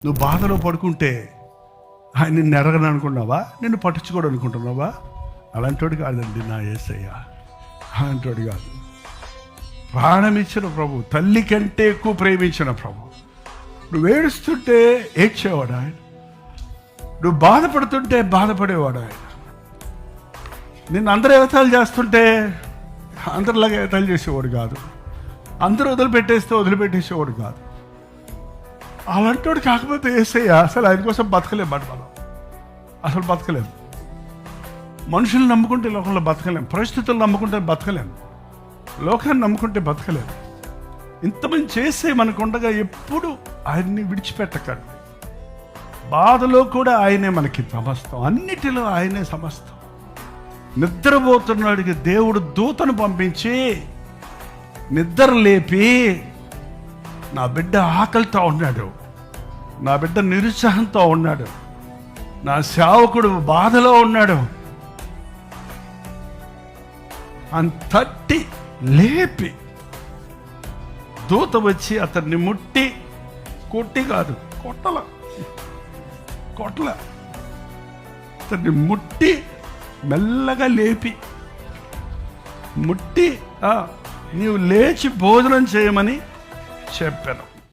నువ్వు బాధలో పడుకుంటే ఆయన నిన్ను ఎరగను అనుకున్నావా, నిన్ను పట్టించుకోడు అనుకుంటున్నావా? అలాంటోడు కాదండి నా యేసయ్య, అలాంటోడు కాదు. ప్రాణం ఇచ్చిన ప్రభు, తల్లి కంటే ఎక్కువ ప్రేమించిన ప్రభు. నువ్వు ఏడుస్తుంటే ఏడ్చేవాడు ఆయన, నువ్వు బాధపడుతుంటే బాధపడేవాడు ఆయన. నిన్ను అందరూ ఎగతాళి చేస్తుంటే అందరిలాగా ఎగతాళి చేసేవాడు కాదు, అందరూ వదిలిపెట్టేస్తే వదిలిపెట్టేసేవాడు కాదు. అలాంటోడు కాకపోతే యేసయ్య అసలు ఆయన కోసం బతకలేము మనం, అసలు బతకలేము. మనుషులు నమ్ముకుంటే లోకంలో బతకలేము, పరిస్థితులు నమ్ముకుంటే బతకలేము, లోకాన్ని నమ్ముకుంటే బతకలేము. ఇంతమంది చేసే మనకుండగా ఎప్పుడు ఆయన్ని విడిచిపెట్టకండి. బాధలో కూడా ఆయనే మనకి సమస్తం, అన్నిటిలో ఆయనే సమస్తం. నిద్రపోతున్నాడికి దేవుడు దూతను పంపించి నిద్ర లేపి, నా బిడ్డ ఆకలితో ఉన్నాడు, నా బిడ్డ నిరుత్సాహంతో ఉన్నాడు, నా సేవకుడు బాధలో ఉన్నాడు అని తట్టి లేపి, దూత వచ్చి అతన్ని ముట్టి, కొట్టి కాదు కొట్టల అతన్ని ముట్టి మెల్లగా లేపి, ముట్టి నీవు లేచి భోజనం చేయమని చెప్పాను.